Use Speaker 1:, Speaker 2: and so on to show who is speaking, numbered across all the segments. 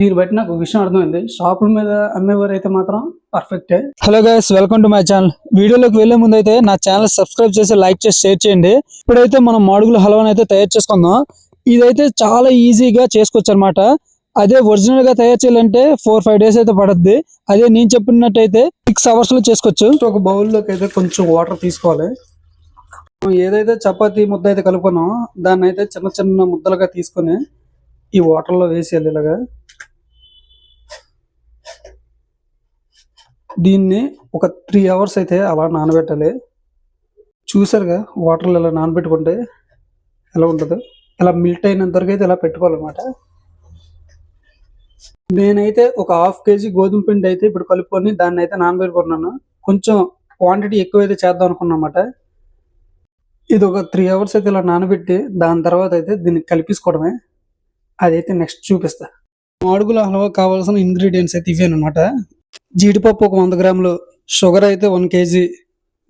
Speaker 1: దీన్ని బట్టి నాకు ఒక విషయం అర్థమైంది, షాపుల మీద అమ్మేవారు అయితే మాత్రం పర్ఫెక్టే. Hello guys, welcome to my channel. వీడియోలోకి వెళ్లే ముందు అయితే నా ఛానల్ సబ్స్క్రైబ్ చేసి లైక్ చేసి షేర్ చేయండి. ఇప్పుడైతే మనం మాడుగుల హల్వాని అయితే తయారు చేసుకుందాం. ఇదైతే చాలా ఈజీగా చేసుకోవచ్చు అనమాట. అదే ఒరిజినల్ గా తయారు చేయాలంటే 4-5 days అయితే పడుద్ది. అదే నేను చెప్పినట్టయితే 6 hours లో చేసుకోవచ్చు. ఒక బౌల్లోకి అయితే కొంచెం వాటర్ తీసుకోవాలి. ఏదైతే చపాతీ ముద్ద అయితే కలుపుకున్నామో దాన్ని అయితే చిన్న చిన్న ముద్దలుగా తీసుకొని ఈ వాటర్లో వేసేయాలి. ఇలాగా దీన్ని ఒక 3 hours అయితే అలా నానబెట్టాలి. చూసారుగా వాటర్లో ఇలా నానబెట్టుకుంటే ఎలా ఉంటుందో, ఇలా మిల్ట్ అయినంత వరకు అయితే ఇలా పెట్టుకోవాలన్నమాట. నేనైతే ఒక 1/2 kg గోధుమ పిండి అయితే ఇప్పుడు కలుపుకొని దాన్ని అయితే నానబెట్టుకున్నాను. కొంచెం క్వాంటిటీ ఎక్కువ అయితే చేద్దాం అనుకున్నమాట. ఇది ఒక 3 hours అయితే ఇలా నానబెట్టి దాని తర్వాత అయితే దీన్ని కలిపేసుకోవడమే. అదైతే నెక్స్ట్ చూపిస్తా. మాడుగుల హల్వా కావాల్సిన ఇంగ్రీడియంట్స్ అయితే ఇవేనమాట. జీడిపప్పు ఒక 100 గ్రాములు, షుగర్ అయితే 1 kg,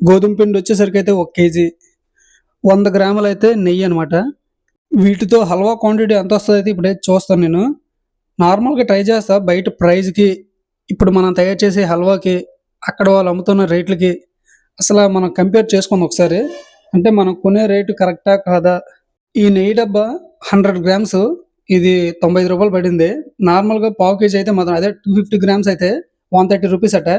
Speaker 1: గోధుమ పిండి వచ్చేసరికి అయితే 1 kg, 100 గ్రాములు అయితే నెయ్యి అనమాట. వీటితో హల్వా క్వాంటిటీ ఎంత వస్తుంది అయితే ఇప్పుడే చూస్తాను. నేను నార్మల్గా ట్రై చేస్తా. బయట ప్రైస్కి ఇప్పుడు మనం తయారు చేసే హల్వాకి అక్కడ వాళ్ళు అమ్ముతున్న రేట్లకి అసలు మనం కంపేర్ చేసుకుందాం ఒకసారి. అంటే మనం కొనే రేటు కరెక్టా కాదా. ఈ నెయ్యి డబ్బా 100 grams ఇది 95 రూపాయలు పడింది. నార్మల్గా 1/2 kg అయితే మాత్రం అదే 250 grams అయితే 130 రూపీస్ అట.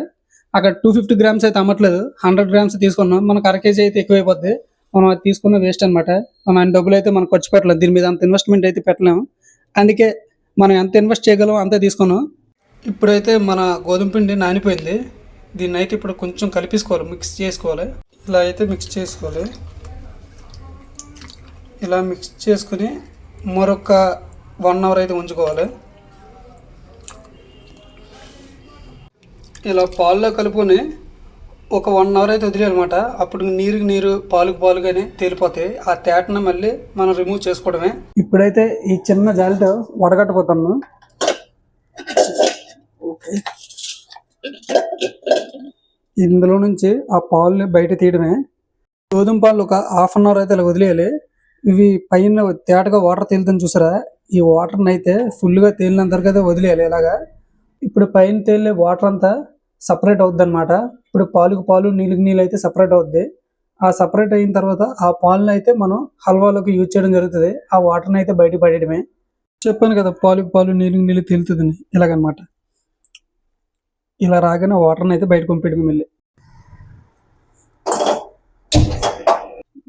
Speaker 1: అక్కడ 250 grams అయితే అమ్మట్లేదు, 100 grams తీసుకున్నాం. మనకు 1/2 kg అయితే ఎక్కువైపోద్ది. మనం అది తీసుకున్న వేస్ట్ అనమాట. మనం ఆయన డబ్బులు అయితే మనం ఖర్చు పెట్టలేము, దీని మీద అంత ఇన్వెస్ట్మెంట్ అయితే పెట్టలేము. అందుకే మనం ఎంత ఇన్వెస్ట్ చేయగలం అంతే తీసుకున్నాం. ఇప్పుడైతే మన గోధుమ పిండి నానిపోయింది. దీన్ని అయితే ఇప్పుడు కొంచెం కలిపేసుకోవాలి, మిక్స్ చేసుకోవాలి. ఇలా అయితే మిక్స్ చేసుకోవాలి. ఇలా మిక్స్ చేసుకుని మరొక 1 hour అయితే ఉంచుకోవాలి. ఇలా పాలులో కలుపుకొని ఒక 1 hour అయితే వదిలేయాలన్నమాట. అప్పుడు నీరుకి నీరు, పాలుకు పాలుగానే తేలిపోతాయి. ఆ తేటను మళ్ళీ మనం రిమూవ్ చేసుకోవడమే. ఇప్పుడైతే ఈ చిన్న జాలితో వడగట్టపోతాను. ఓకే, ఇందులో నుంచి ఆ పాలుని బయట తీయడమే. గోధుమ పాలు ఒక 1/2 hour అయితే ఇలా వదిలేయాలి. ఇవి పైన తేటగా వాటర్ తేలుతుంది చూసారా, ఈ వాటర్ని అయితే ఫుల్గా తేలినంత వరకు అయితే వదిలేయాలి ఇలాగా. ఇప్పుడు పైన తేలే వాటర్ అంతా సపరేట్ అవుద్ది అనమాట. ఇప్పుడు పాలుకు పాలు, నీళ్ళకి నీళ్ళు అయితే సపరేట్ అవుద్ది. ఆ సపరేట్ అయిన తర్వాత ఆ పాలను అయితే మనం హల్వాలోకి యూజ్ చేయడం జరుగుతుంది. ఆ వాటర్ని అయితే బయట పడేయడమే. చెప్పాను కదా, పాలుకు పాలు, నీళ్ళకి నీళ్ళు తేలుతుందని. ఇలాగనమాట. ఇలా రాగానే వాటర్ని అయితే బయట పంపేయడమే. మళ్ళీ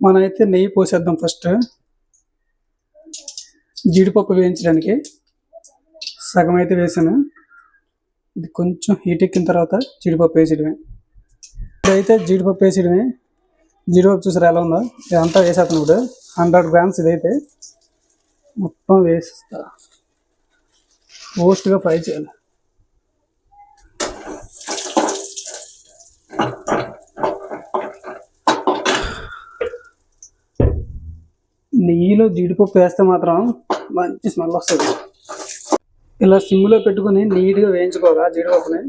Speaker 1: మనం అయితే నెయ్యి పోసేద్దాం. ఫస్ట్ జీడిపప్పు వేయించడానికి సగం అయితే వేసాను. ఇది కొంచెం హీట్ ఎక్కిన తర్వాత జీడిపప్పు వేసేయడమే. ఇదైతే జీడిపప్పు వేసేయడమే. జీడిపప్పు చూసారా ఎలా ఉందో. ఇదంతా వేసేస్తాను ఇప్పుడు. 100 grams ఇదైతే మొత్తం వేసేస్తా. రోస్ట్గా ఫ్రై చేయాలి. నెయ్యిలో జీడిపప్పు వేస్తే మాత్రం మంచి స్మెల్ వస్తుంది. ఇలా సిమ్లో పెట్టుకుని నీట్గా వేయించుకోవాలా జీడిపప్పుని.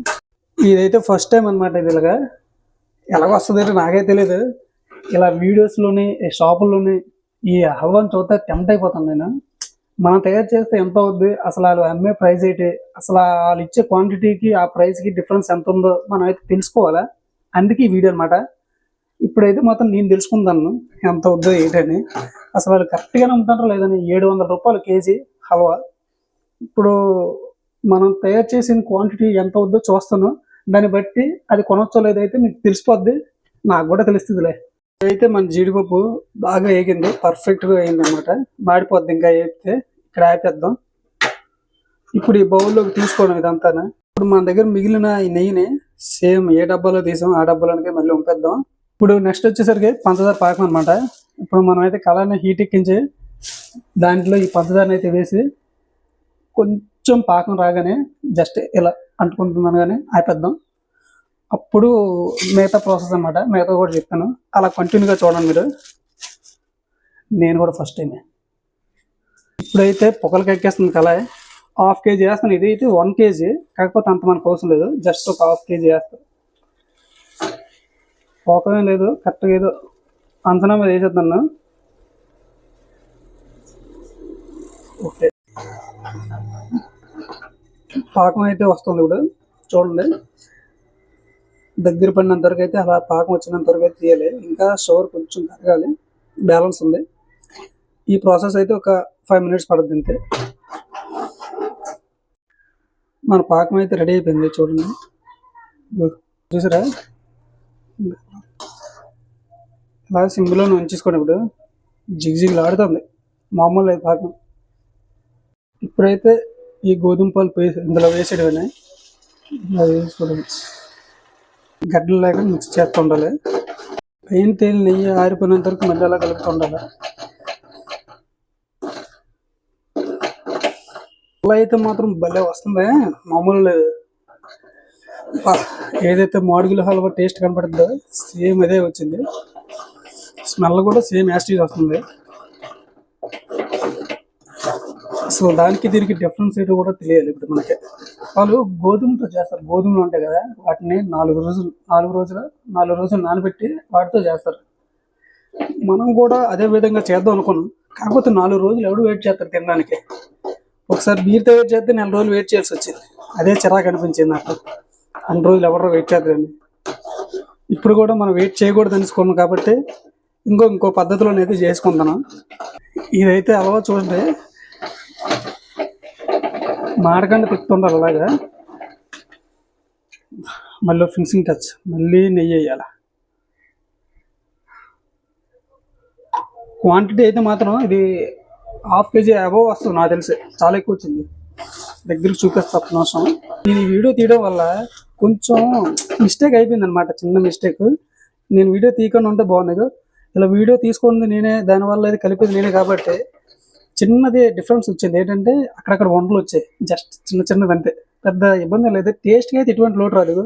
Speaker 1: ఇదైతే ఫస్ట్ టైం అనమాట. ఇది ఇలాగా ఎలాగ వస్తుంది నాకే తెలియదు. ఇలా వీడియోస్లోని, షాపుల్లోని ఈ హల్వాని చూస్తే టెంప్ట్ అయిపోతాను నేను. మనం తయారు చేస్తే ఎంత అవుద్ది, అసలు వాళ్ళు అమ్మే ప్రైస్ ఏంటి, అసలు వాళ్ళు ఇచ్చే క్వాంటిటీకి ఆ ప్రైస్కి డిఫరెన్స్ ఎంత ఉందో మనం అయితే తెలుసుకోవాలా. అందుకే ఈ వీడియో అనమాట. ఇప్పుడైతే మాత్రం నేను తెలుసుకుంటాను ఎంత అవుద్దో ఏంటని. అసలు వాళ్ళు కరెక్ట్గానే అమ్ముతారో లేదని. 700 రూపాయలు కేజీ హల్వా. ఇప్పుడు మనం తయారు చేసిన క్వాంటిటీ ఎంత అవుద్దో చూస్తాను. దాన్ని బట్టి అది కొనొచ్చో లేదైతే మీకు తెలిసిపోద్ది, నాకు కూడా తెలుస్తుందిలే. అయితే మన జీడిపప్పు బాగా వేగింది, పర్ఫెక్ట్గా వేగింది అనమాట. మాడిపోద్ది ఇంకా వేపితే. ఇక్కడ ఆపేద్దాం. ఇప్పుడు ఈ బౌల్లోకి తీసుకోవడం ఇదంతా. ఇప్పుడు మన దగ్గర మిగిలిన ఈ నెయ్యిని సేమ్ ఏ డబ్బాలో తీసాం ఆ డబ్బాలోనికి మళ్ళీ ఉంపేద్దాం. ఇప్పుడు నెక్స్ట్ వచ్చేసరికి పంచదార పాకం అనమాట. ఇప్పుడు మనం అయితే కళాయిని హీట్ ఎక్కించి దాంట్లో ఈ పంచదారని అయితే వేసి కొంచెం పాకం రాగానే జస్ట్ ఇలా అంటుకుంటున్నాను కానీ ఆపేద్దాం. అప్పుడు మిగతా ప్రాసెస్ అనమాట. మిగతా కూడా చెప్తాను. అలా కంటిన్యూగా చూడండి మీరు. నేను కూడా ఫస్ట్ టైమే. ఇప్పుడైతే పొగలకి ఎక్కేస్తుంది కళాయి. 1/2 kg వేస్తాను. ఇది అయితే 1 kg, కాకపోతే అంత మనకు అవసరం లేదు. జస్ట్ ఒక 1/2 kg వేస్తాను. పోకమే లేదు, కరెక్ట్గా ఏదో అంచనా మీద వేసేద్దాను. ఓకే, పాకం అయితే వస్తుంది ఇప్పుడు చూడండి. దగ్గర పడినంత వరకు అయితే అలా పాకం వచ్చినంత వరకు అయితే తీయాలి. ఇంకా షుగర్ కొంచెం కరగాలి, బ్యాలెన్స్ ఉంది. ఈ ప్రాసెస్ అయితే ఒక 5 minutes పడుతుంది అంతే. మన పాకం అయితే రెడీ అయిపోయింది చూడండి. చూసారా, ఇలా సింబుల్లో ఉంచేసుకోండి. ఇప్పుడు జిగ్జిగ్లాడుతుంది, మామూలు అయితే పాకం. ఇప్పుడైతే ఈ గోధుమ పాలు ఇందులో వేసేటివన్నీ ఇలా వేసుకోవడం, గడ్డలు లేక మిక్స్ చేస్తూ ఉండాలి. పైన తేలి నెయ్యి ఆరిపోయినంత వరకు మళ్ళీ అలా కలుపుతూ ఉండాలి. అలా అయితే మాత్రం భలే వస్తుంది, మామూలు లేదు. ఏదైతే మాడుగుల హల్వా టేస్ట్ కనపడుతుందో సేమ్ అదే వచ్చింది. స్మెల్ కూడా సేమ్ యాస్టీజ్ వస్తుంది. అసలు దానికి దీనికి డిఫరెన్స్ ఏంటో కూడా తెలియాలి. ఇప్పుడు మనకి వాళ్ళు గోధుమతో చేస్తారు, గోధుమలు ఉంటాయి కదా, వాటిని 4 రోజులు నానబెట్టి వాటితో చేస్తారు. మనం కూడా అదే విధంగా చేద్దాం అనుకున్నాం. కాకపోతే 4 రోజులు ఎవడు వెయిట్ చేస్తారు తినడానికి. ఒకసారి బీర్తో వెయిట్ చేస్తే 4 రోజులు వెయిట్ చేయాల్సి వచ్చింది. అదే చిరాకు అనిపించింది నాకు, 2 రోజులు ఎవరో వెయిట్ చేద్దామని. ఇప్పుడు కూడా మనం వెయిట్ చేయకూడదు అనుకున్నాం కాబట్టి ఇంకో పద్ధతిలో అయితే చేసుకుంటాను. ఇదైతే అలవా చూడండి, మాడకుండా తిప్పుతుండాలి అలాగా. మళ్ళీ ఫినిషింగ్ టచ్, మళ్ళీ నెయ్యి వేయాలి. క్వాంటిటీ అయితే మాత్రం ఇది 1/2 kg అబోవ్ వస్తుంది నాకు తెలిసి, చాలా ఎక్కువ వచ్చింది. దగ్గరికి చూపిస్తా ఒక్క నిమిషం. ఈ వీడియో తీయడం వల్ల కొంచెం మిస్టేక్ అయిపోయింది అనమాట, చిన్న మిస్టేక్. నేను వీడియో తీయకుండా ఉంటే బాగుంది. ఇలా వీడియో తీసుకుంది నేనే, దానివల్ల ఇది కలిపేది నేనే కాబట్టి చిన్నది డిఫరెన్స్ వచ్చింది. ఏంటంటే అక్కడక్కడ వంటలు వచ్చాయి, జస్ట్ చిన్నది అంతే, పెద్ద ఇబ్బంది లేదు. టేస్ట్కి అయితే ఎటువంటి లోటు రాదు.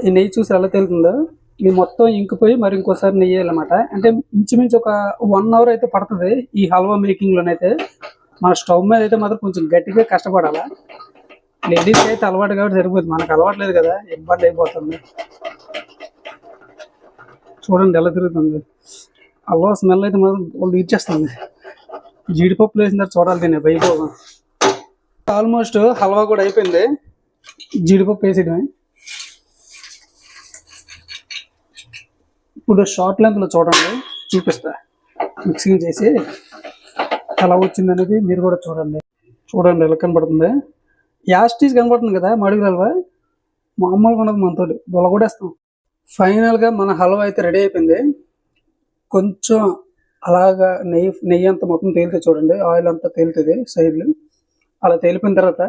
Speaker 1: ఈ నెయ్యి చూసి ఎలా తెలుతుందో, ఇది మొత్తం ఇంకిపోయి మరి ఇంకోసారి నెయ్యి వేయాలన్నమాట. అంటే ఇంచుమించు ఒక 1 hour అయితే పడుతుంది ఈ హల్వా మేకింగ్లోనైతే. మన స్టవ్ మీద అయితే మాత్రం కొంచెం గట్టిగా కష్టపడాలా. లేడీస్కి అయితే అలవాటు కాబట్టి సరిపోతుంది, మనకు అలవాటు లేదు కదా, ఇబ్బంది అయిపోతుంది. చూడండి ఎలా తిరుగుతుంది. హల్వా స్మెల్ అయితే మాత్రం వాళ్ళు ఇచ్చేస్తుంది. జీడిపప్పు వేసిన తర్వాత చూడాలి దీన్ని వైభవం. ఆల్మోస్ట్ హల్వా కూడా అయిపోయింది, జీడిపప్పు వేసేయడమే. ఇప్పుడు షార్ట్ లెంత్లో చూడండి, చూపిస్తా మిక్సింగ్ చేసి ఎలా వచ్చింది అనేది మీరు కూడా చూడండి. ఎలా కనపడుతుంది, యాస్టీజ్ కనపడుతుంది కదా మాడుగుల హల్వా, మామూలుగా ఉండదు, మనతో దొలగొడేస్తాం. ఫైనల్గా మన హల్వా అయితే రెడీ అయిపోయింది. కొంచెం అలాగా నెయ్యి అంతా మొత్తం తేలితే చూడండి, ఆయిల్ అంతా తేలుతుంది సైడ్లు. అలా తేలిపోయిన తర్వాత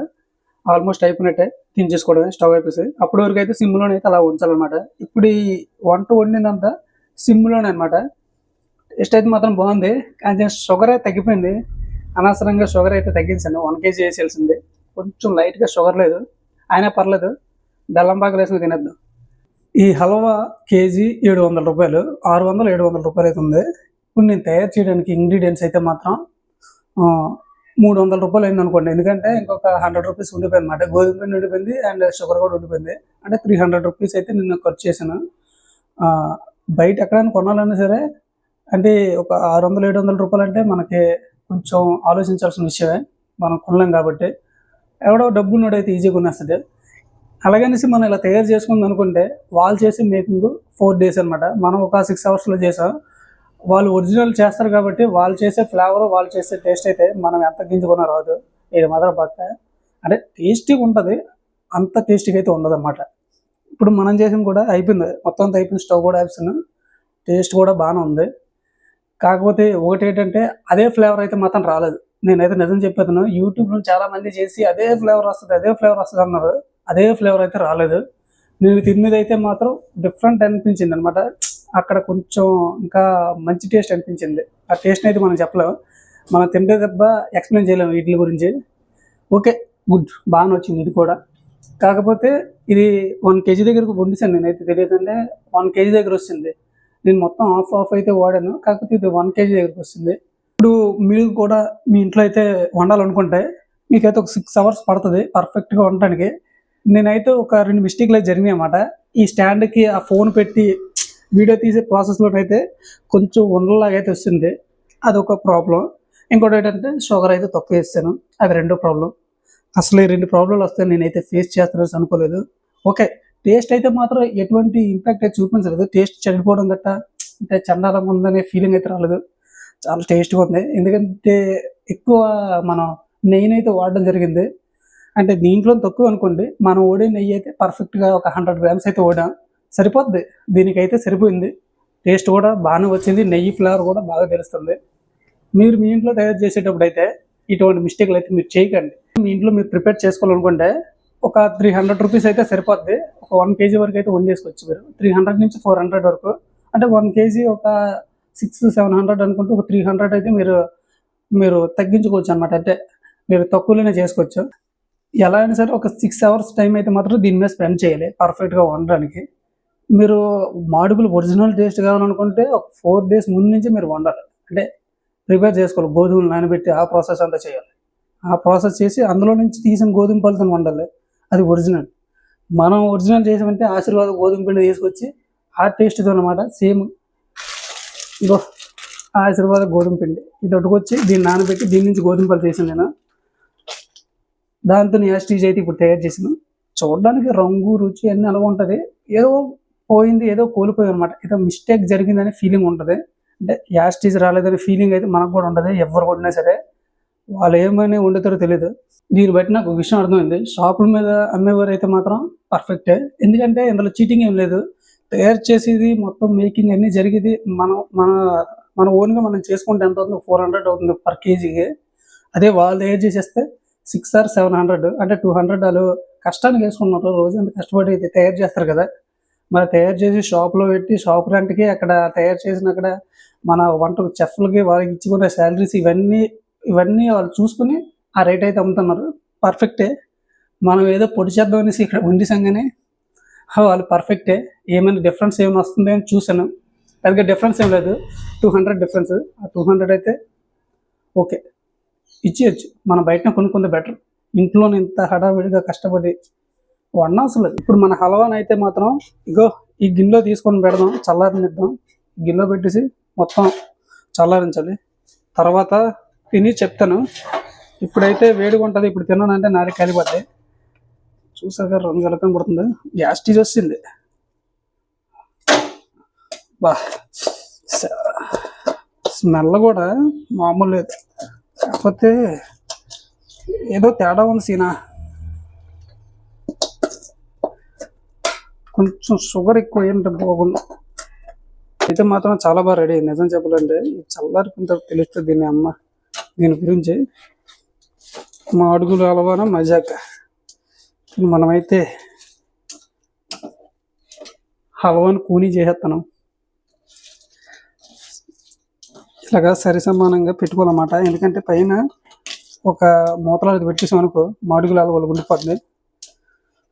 Speaker 1: ఆల్మోస్ట్ అయిపోయినట్టే, దించేసుకోవడమే స్టవ్ అయిపోయి. అప్పటి వరకు అయితే సిమ్లోనే అయితే అలా ఉంచాలన్నమాట. ఇప్పుడు ఈ వంట వండిందంతా సిమ్లోనే అనమాట. టేస్ట్ అయితే మాత్రం బాగుంది, కానీ షుగర్ అయితే తగ్గిపోయింది. అనవసరంగా షుగర్ అయితే తగ్గించాను, 1 kg వేసేయాల్సింది. కొంచెం లైట్గా షుగర్ లేదు, అయినా పర్లేదు, బెల్లం పాకలు వేసుకుని తినేద్దాం. ఈ హల్వా కేజీ 700 రూపాయలు, 600-700 రూపాయలు అయితే ఉంది. ఇప్పుడు నేను తయారు చేయడానికి ఇంగ్రీడియంట్స్ అయితే మాత్రం 300 రూపాయలు అయింది అనుకోండి. ఎందుకంటే ఇంకొక 100 రూపీస్ ఉండిపోయింది అనమాట. గోధుమ పిండి ఉండిపోయింది అండ్ షుగర్ కూడా ఉండిపోయింది. అంటే 300 రూపీస్ అయితే నేను ఖర్చు చేశాను. బయట ఎక్కడైనా కొనాలన్నా సరే అంటే ఒక 600-700 రూపాయలు అంటే మనకి కొంచెం ఆలోచించాల్సిన విషయమే, మనం కొనలేం కాబట్టి. ఎవడో డబ్బు ఉన్నోడైతే ఈజీగా కొనేస్తుంది. అలాగనేసి మనం ఇలా తయారు చేసుకుంది అనుకుంటే, వాళ్ళు చేసే మేకింగ్ 4 days అనమాట. మనం ఒక 6 hours చేసాం. వాళ్ళు ఒరిజినల్ చేస్తారు కాబట్టి వాళ్ళు చేసే ఫ్లేవర్, వాళ్ళు చేసే టేస్ట్ అయితే మనం ఎంత గింజుకున్నా రాదు. ఇది మాత్రం పక్క. అంటే టేస్టీగా ఉంటుంది, అంత టేస్టీగా అయితే ఉండదు అనమాట. ఇప్పుడు మనం చేసింది కూడా అయిపోయింది, మొత్తం అంతా అయిపోయింది. స్టవ్ కూడా ఆపేసాను, టేస్ట్ కూడా బాగానే ఉంది. కాకపోతే ఒకటి ఏంటంటే అదే ఫ్లేవర్ అయితే మాత్రం రాలేదు. నేనైతే నిజం చెప్పేదాను, యూట్యూబ్లో చాలామంది చేసి అదే ఫ్లేవర్ వస్తుంది అన్నారు. అదే ఫ్లేవర్ అయితే రాలేదు. నేను తిన్నది అయితే మాత్రం డిఫరెంట్ అనిపించింది అనమాట. అక్కడ కొంచెం ఇంకా మంచి టేస్ట్ అనిపించింది. ఆ టేస్ట్ని అయితే మనం చెప్పలేము, మనం తింటే తప్ప ఎక్స్ప్లెయిన్ చేయలేము వీటి గురించి. ఓకే, గుడ్, బాగానే వచ్చింది ఇది కూడా. కాకపోతే ఇది 1 kg దగ్గరకు వండిసాను నేనైతే, తెలియదంటే 1 kg దగ్గర వస్తుంది. నేను మొత్తం హాఫ్ అయితే వాడాను, కాకపోతే ఇది 1 kg దగ్గరకు వస్తుంది. ఇప్పుడు మీరు కూడా మీ ఇంట్లో అయితే వండాలనుకుంటే మీకైతే ఒక 6 hours పడుతుంది పర్ఫెక్ట్గా వండటానికి. నేనైతే ఒక 2 మిస్టేక్లు అయితే జరిగినాయి అన్నమాట. ఈ స్టాండ్కి ఆ ఫోన్ పెట్టి వీడియో తీసే ప్రాసెస్లోనైతే కొంచెం ఉండలాగా అయితే వస్తుంది, అదొక ప్రాబ్లం. ఇంకోటి ఏంటంటే షుగర్ అయితే తక్కువ వేస్తాను, అది రెండో ప్రాబ్లం. అసలు ఈ 2 ప్రాబ్లంలు వస్తాయి నేనైతే ఫేస్ చేస్తానని అనుకోలేదు. ఓకే. టేస్ట్ అయితే మాత్రం ఎటువంటి ఇంపాక్ట్ అయితే చూపించలేదు. టేస్ట్ చెడిపోవడం గట్టా అంటే చండాలంగా ఉందనే ఫీలింగ్ అయితే రాలేదు. చాలా టేస్ట్‌గా ఉంది. ఎందుకంటే ఎక్కువ మనం నెయ్యినైతే వాడడం జరిగింది. అంటే దీంట్లో తక్కువ అనుకోండి. మనం వాడే నెయ్యి అయితే పర్ఫెక్ట్‌గా ఒక 100 గ్రామ్స్ అయితే వాడాం. సరిపోద్ది. దీనికైతే సరిపోయింది. టేస్ట్ కూడా బాగానే వచ్చింది. నెయ్యి ఫ్లేవర్ కూడా బాగా తెలుస్తుంది. మీరు మీ ఇంట్లో తయారు చేసేటప్పుడైతే ఇటువంటి మిస్టేక్‌లు అయితే మీరు చేయకండి. మీ ఇంట్లో మీరు ప్రిపేర్ చేసుకోవాలనుకుంటే ఒక 300 రూపీస్ అయితే సరిపోద్ది. ఒక 1 కేజీ వరకు అయితే వండేసుకోవచ్చు మీరు. 300 నుంచి 400 వరకు. అంటే 1 కేజీ ఒక 600, 700 అనుకుంటే ఒక 300 అయితే మీరు తగ్గించుకోవచ్చు అనమాట. అంటే మీరు తక్కువలోనే చేసుకోవచ్చు. ఎలా అయినా సరే ఒక 6 అవర్స్ టైం అయితే మాత్రం దీని మీద స్పెండ్ చేయాలి పర్ఫెక్ట్‌గా వండడానికి. మీరు మాడుగులు ఒరిజినల్ టేస్ట్ కావాలనుకుంటే ఒక 4 డేస్ ముందు నుంచి మీరు వండాలి. అంటే ప్రిపేర్ చేసుకోవాలి. గోధుమలు నానబెట్టి ఆ ప్రాసెస్ అంతా చేయాలి. ఆ ప్రాసెస్ చేసి అందులో నుంచి తీసిన గోధుమ పలుకుని వండాలి. అది ఒరిజినల్. మనం ఒరిజినల్ చేసామంటే ఆశీర్వాద్ గోధుమ పిండి తీసుకొచ్చి ఆ టేస్ట్‌తో అనమాట సేమ్. ఇగో ఆశీర్వాద్ గోధుమ పిండి ఇది పట్టుకొచ్చి దీన్ని నానబెట్టి దీని నుంచి గోధుమ పలుకు చేశాను నేను. దాంతో యాస్టీజ్ అయితే ఇప్పుడు తయారు చేసాను. చూడడానికి రంగు, రుచి అన్నీ అలాగ ఉంటుంది. ఏదో పోయింది, ఏదో కోల్పోయాం అనమాట. ఏదో మిస్టేక్ జరిగిందనే ఫీలింగ్ ఉంటుంది. అంటే యాస్టీజ్ రాలేదనే ఫీలింగ్ అయితే మనకు కూడా ఉంటుంది. ఎవరు కొట్టినా సరే వాళ్ళు ఏమని వండుతారో తెలియదు. దీన్ని బట్టి నాకు ఒక విషయం అర్థమైంది. షాపుల మీద అమ్మేవారు అయితే మాత్రం పర్ఫెక్టే. ఎందుకంటే ఇందులో చీటింగ్ ఏం లేదు. తయారు చేసేది మొత్తం మేకింగ్ అన్నీ జరిగేది మనం మన ఓన్గా మనం చేసుకుంటే ఎంత అవుతుంది? 400 అవుతుంది పర్ కేజీకి. అదే వాళ్ళు తయారు చేసేస్తే 6 ఆర్ 700 అంటే 200 వాళ్ళు కష్టానికి వేసుకున్నారు. రోజు అంత కష్టపడి తయారు చేస్తారు కదా. మరి తయారు చేసి షాప్లో పెట్టి షాప్ రెంట్కి అక్కడ తయారు చేసిన అక్కడ మన వంట చెఫ్లకి వాళ్ళకి ఇచ్చుకునే శాలరీస్ ఇవన్నీ వాళ్ళు చూసుకుని ఆ రేట్ అయితే అమ్ముతున్నారు. పర్ఫెక్టే. మనం ఏదో పొడి చేద్దాం అనేసి ఇక్కడ వండిసాం కానీ వాళ్ళు పర్ఫెక్టే. ఏమైనా డిఫరెన్స్ ఏమైనా వస్తుంది అని చూశాను. పెద్దగా డిఫరెన్స్ ఏం లేదు. 200 డిఫరెన్స్. ఆ 200 అయితే ఓకే ఇచ్చేయచ్చు. మనం బయటనే కొనుక్కుంటే బెటర్. ఇంట్లోనే ఇంత హడావిడిగా కష్టపడి వండవసరం లేదు. ఇప్పుడు మన హల్వాని అయితే మాత్రం ఇగో ఈ గిన్నెలో తీసుకొని పెడదాం, చల్లారనిద్దాం. గిన్నెలో పెట్టేసి మొత్తం చల్లారించాలి. తర్వాత తిని చెప్తాను. ఇప్పుడైతే వేడిగా ఉంటుంది. ఇప్పుడు తిన్నానంటే నాలుగు కాలిపోతాయి. చూసాక రంగు కలకం పడుతుంది. యాస్టీజ్ వచ్చింది. బా స్మెల్ కూడా మామూలు లేదు. కాకపోతే ఏదో తేడా ఉంది సీనా. కొంచెం షుగర్ ఎక్కువ ఏంటంటే బాగుంది. అయితే మాత్రం చాలా బాగా రెడీ అయింది. నిజం చెప్పాలంటే ఈ చల్లారిపోయిన తర్వాత తెలుస్తుంది దీని గురించి. మాడుగులు హల్వాన మజాక. మనమైతే హల్వాని కూని చేసేస్తాను. ఇలాగా సరి సమానంగా పెట్టుకోవాలన్నమాట. ఎందుకంటే పైన ఒక మూతలాది పెట్టేసాం అనుకో మాడుగుల హల్వా ఉండిపోతుంది.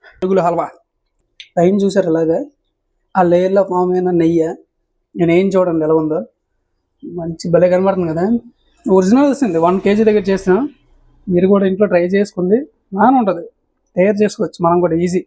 Speaker 1: మాడుగుల హల్వా పైన చూసారు ఇలాగా ఆ లేయర్లో ఫామ్ అయిన నెయ్యి. నేను ఏం చూడండి ఎలా ఉందో. మంచి భలే కనబడుతుంది కదా. ఒరిజినల్ వస్తుంది. 1 కేజీ దగ్గర చేసిన. మీరు కూడా ఇంట్లో ట్రై చేసుకోండి. బాగానే ఉంటుంది. తయారు చేసుకోవచ్చు మనం కూడా ఈజీ.